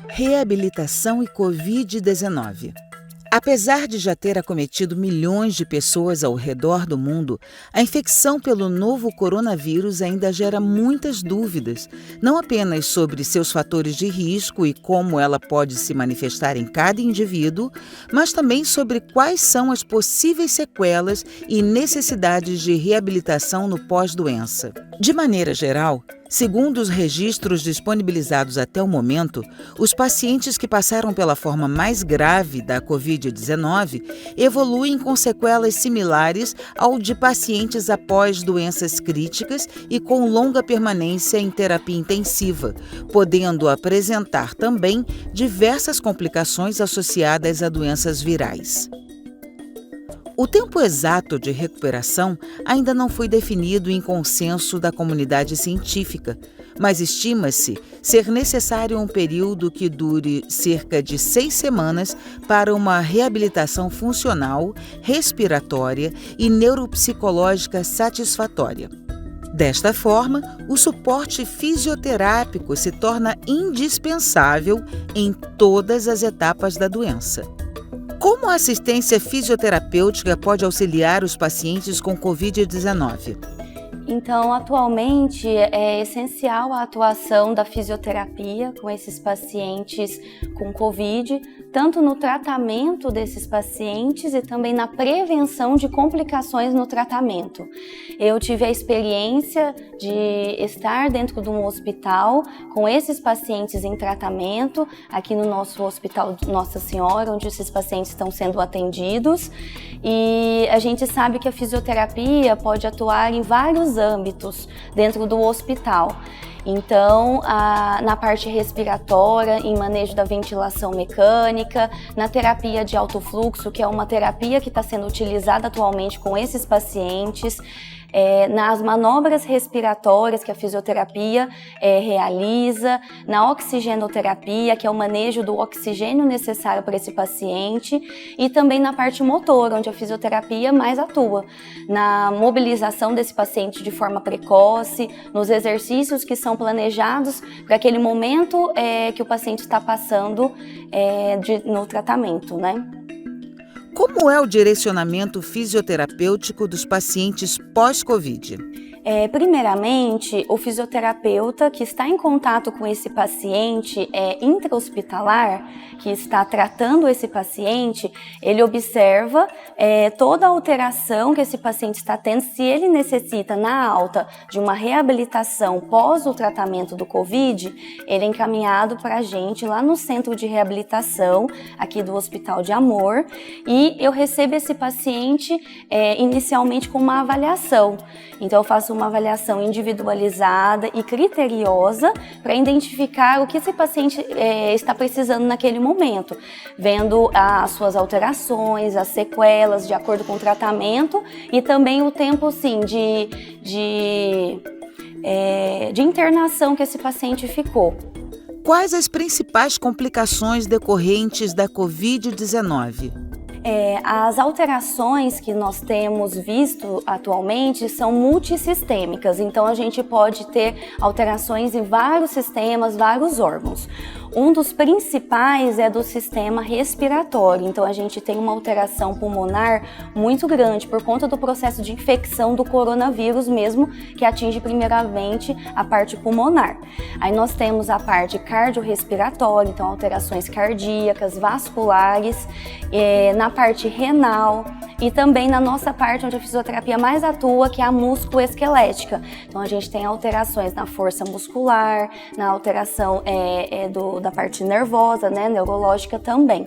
Reabilitação e Covid-19. Apesar de já ter acometido milhões de pessoas ao redor do mundo, a infecção pelo novo coronavírus ainda gera muitas dúvidas, não apenas sobre seus fatores de risco e como ela pode se manifestar em cada indivíduo, mas também sobre quais são as possíveis sequelas e necessidades de reabilitação no pós-doença. De maneira geral, segundo os registros disponibilizados até o momento, os pacientes que passaram pela forma mais grave da Covid-19 evoluem com sequelas similares ao de pacientes após doenças críticas e com longa permanência em terapia intensiva, podendo apresentar também diversas complicações associadas a doenças virais. O tempo exato de recuperação ainda não foi definido em consenso da comunidade científica, mas estima-se ser necessário um período que dure cerca de 6 semanas para uma reabilitação funcional, respiratória e neuropsicológica satisfatória. Desta forma, o suporte fisioterápico se torna indispensável em todas as etapas da doença. Como a assistência fisioterapêutica pode auxiliar os pacientes com Covid-19? Então, atualmente é essencial a atuação da fisioterapia com esses pacientes com Covid, tanto no tratamento desses pacientes e também na prevenção de complicações no tratamento. Eu tive a experiência de estar dentro de um hospital com esses pacientes em tratamento, aqui no nosso Hospital Nossa Senhora, onde esses pacientes estão sendo atendidos, e a gente sabe que a fisioterapia pode atuar em vários âmbitos dentro do hospital. Então, na parte respiratória, em manejo da ventilação mecânica, na terapia de alto fluxo, que é uma terapia que está sendo utilizada atualmente com esses pacientes, nas manobras respiratórias que a fisioterapia realiza, na oxigenoterapia, que é o manejo do oxigênio necessário para esse paciente, e também na parte motora, onde a fisioterapia mais atua, na mobilização desse paciente de forma precoce, nos exercícios que são planejados para aquele momento que o paciente está passando no tratamento, né? Como é o direcionamento fisioterapêutico dos pacientes pós-Covid? Primeiramente, o fisioterapeuta que está em contato com esse paciente intra-hospitalar, que está tratando esse paciente, ele observa toda a alteração que esse paciente está tendo, se ele necessita na alta de uma reabilitação pós o tratamento do Covid, ele é encaminhado para a gente lá no centro de reabilitação, aqui do Hospital de Amor, e eu recebo esse paciente inicialmente com uma avaliação. Então eu faço uma avaliação individualizada e criteriosa para identificar o que esse paciente está precisando naquele momento, vendo as suas alterações, as sequelas de acordo com o tratamento e também o tempo sim, de internação que esse paciente ficou. Quais as principais complicações decorrentes da Covid-19? As alterações que nós temos visto atualmente são multissistêmicas, então a gente pode ter alterações em vários sistemas, vários órgãos. Um dos principais é do sistema respiratório, então a gente tem uma alteração pulmonar muito grande por conta do processo de infecção do coronavírus mesmo, que atinge primeiramente a parte pulmonar. Aí nós temos a parte cardiorrespiratória, então alterações cardíacas, vasculares, na parte renal e também na nossa parte onde a fisioterapia mais atua, que é a musculoesquelética. Então a gente tem alterações na força muscular, na alteração da parte nervosa, né, neurológica também.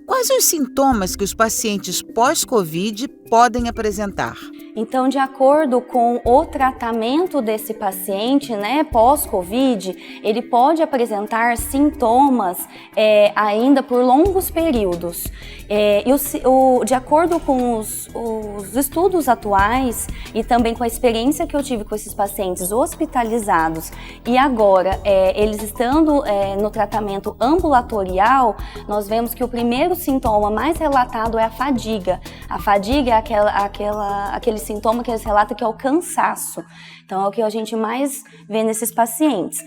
Quais os sintomas que os pacientes pós-Covid podem apresentar? Então, de acordo com o tratamento desse paciente, né, pós-Covid, ele pode apresentar sintomas ainda por longos períodos. De acordo com os os estudos atuais e também com a experiência que eu tive com esses pacientes hospitalizados e agora eles estando no tratamento ambulatorial, nós vemos que o primeiro sintoma mais relatado é a fadiga. A fadiga é aquele sintoma que eles relatam que é o cansaço. Então, é o que a gente mais vê nesses pacientes.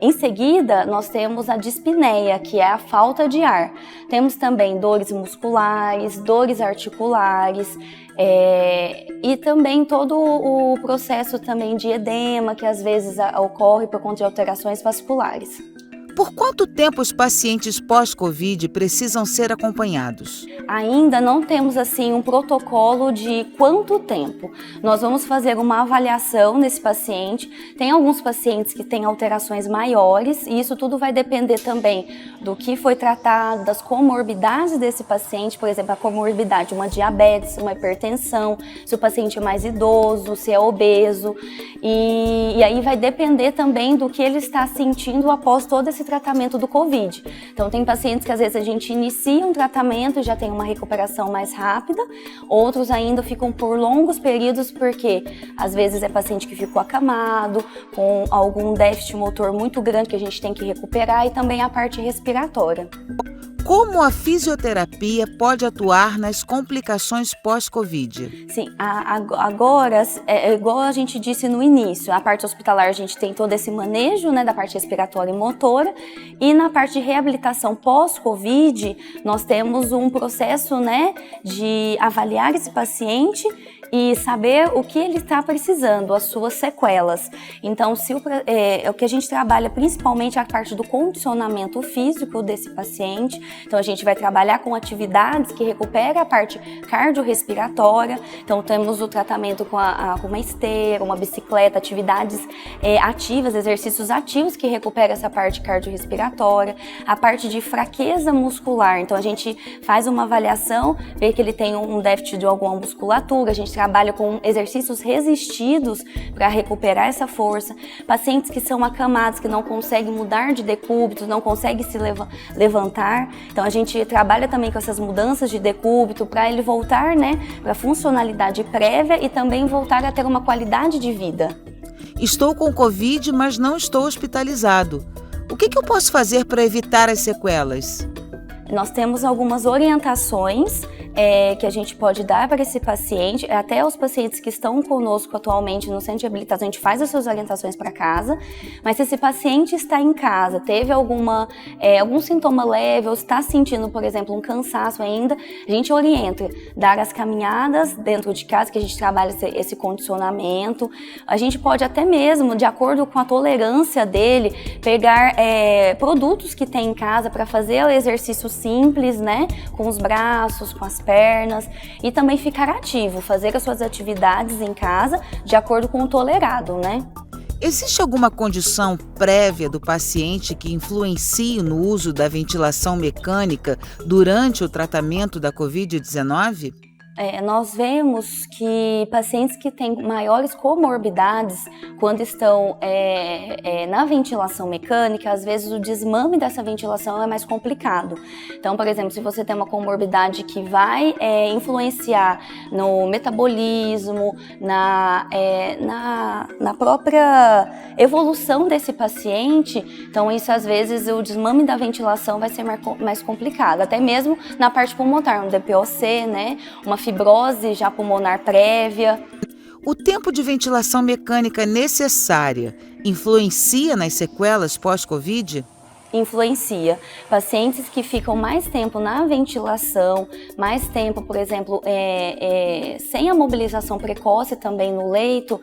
Em seguida, nós temos a dispneia, que é a falta de ar. Temos também dores musculares, dores articulares, e também todo o processo também de edema, que às vezes ocorre por conta de alterações vasculares. Por quanto tempo os pacientes pós-Covid precisam ser acompanhados? Ainda não temos assim um protocolo de quanto tempo. Nós vamos fazer uma avaliação nesse paciente. Tem alguns pacientes que têm alterações maiores e isso tudo vai depender também do que foi tratado, das comorbidades desse paciente, por exemplo, a comorbidade, uma diabetes, uma hipertensão, se o paciente é mais idoso, se é obeso. E aí vai depender também do que ele está sentindo após todo esse tratamento do Covid. Então tem pacientes que às vezes a gente inicia um tratamento e já tem uma recuperação mais rápida, outros ainda ficam por longos períodos porque às vezes é paciente que ficou acamado, com algum déficit motor muito grande que a gente tem que recuperar e também a parte respiratória. Como a fisioterapia pode atuar nas complicações pós-Covid? Sim, agora, igual a gente disse no início, a parte hospitalar a gente tem todo esse manejo, né, da parte respiratória e motora, e na parte de reabilitação pós-Covid, nós temos um processo, né, de avaliar esse paciente e saber o que ele está precisando, as suas sequelas. Então, o que a gente trabalha principalmente é a parte do condicionamento físico desse paciente. Então, a gente vai trabalhar com atividades que recuperam a parte cardiorrespiratória. Então, temos o tratamento com uma esteira, uma bicicleta, atividades ativas, exercícios ativos que recuperam essa parte cardiorrespiratória. A parte de fraqueza muscular. Então, a gente faz uma avaliação, vê que ele tem um déficit de alguma musculatura. A gente trabalha com exercícios resistidos para recuperar essa força. Pacientes que são acamados, que não conseguem mudar de decúbito, não conseguem se levantar. Então a gente trabalha também com essas mudanças de decúbito para ele voltar, né, para a funcionalidade prévia e também voltar a ter uma qualidade de vida. Estou com Covid, mas não estou hospitalizado. O que eu posso fazer para evitar as sequelas? Nós temos algumas orientações que a gente pode dar para esse paciente, até os pacientes que estão conosco atualmente no centro de reabilitação, a gente faz as suas orientações para casa, mas se esse paciente está em casa, teve algum sintoma leve ou está sentindo, por exemplo, um cansaço ainda, a gente orienta dar as caminhadas dentro de casa, que a gente trabalha esse condicionamento. A gente pode até mesmo, de acordo com a tolerância dele, pegar produtos que tem em casa para fazer o exercício simples, né, com os braços, com as pernas e também ficar ativo, fazer as suas atividades em casa de acordo com o tolerado, né? Existe alguma condição prévia do paciente que influencie no uso da ventilação mecânica durante o tratamento da Covid-19? Nós vemos que pacientes que têm maiores comorbidades, quando estão na ventilação mecânica, às vezes o desmame dessa ventilação é mais complicado. Então, por exemplo, se você tem uma comorbidade que vai influenciar no metabolismo, na própria evolução desse paciente, então isso às vezes o desmame da ventilação vai ser mais complicado, até mesmo na parte pulmonar, um DPOC, né, uma fibrose já pulmonar prévia. O tempo de ventilação mecânica necessária influencia nas sequelas pós-Covid? Influencia. Pacientes que ficam mais tempo na ventilação, mais tempo, por exemplo, sem a mobilização precoce também no leito,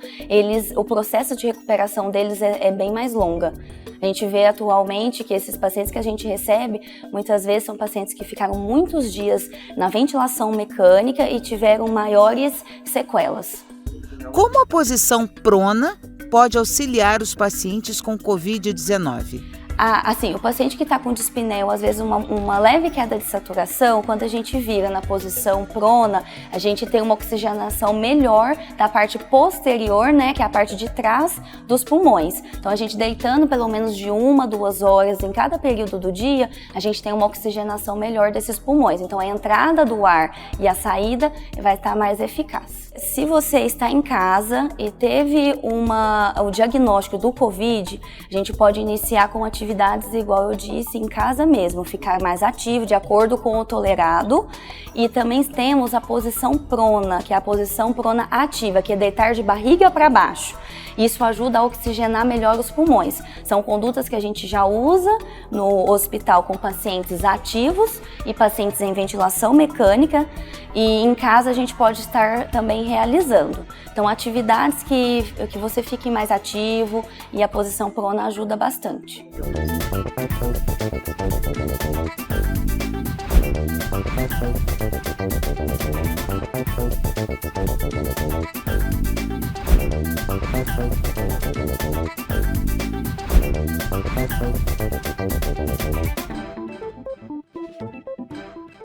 o processo de recuperação deles é bem mais longa. A gente vê atualmente que esses pacientes que a gente recebe, muitas vezes são pacientes que ficaram muitos dias na ventilação mecânica e tiveram maiores sequelas. Como a posição prona pode auxiliar os pacientes com Covid-19? Assim, o paciente que está com dispneia, às vezes uma leve queda de saturação, quando a gente vira na posição prona, a gente tem uma oxigenação melhor da parte posterior, né, que é a parte de trás dos pulmões. Então, a gente deitando pelo menos de 1 a 2 horas em cada período do dia, a gente tem uma oxigenação melhor desses pulmões. Então, a entrada do ar e a saída vai estar mais eficaz. Se você está em casa e teve o diagnóstico do COVID, a gente pode iniciar com atividades, igual eu disse, em casa mesmo, ficar mais ativo de acordo com o tolerado. E também temos a posição prona, que é a posição prona ativa, que é deitar de barriga para baixo. Isso ajuda a oxigenar melhor os pulmões. São condutas que a gente já usa no hospital com pacientes ativos e pacientes em ventilação mecânica, e em casa a gente pode estar também realizando. Então, atividades que você fique mais ativo, e a posição prona ajuda bastante.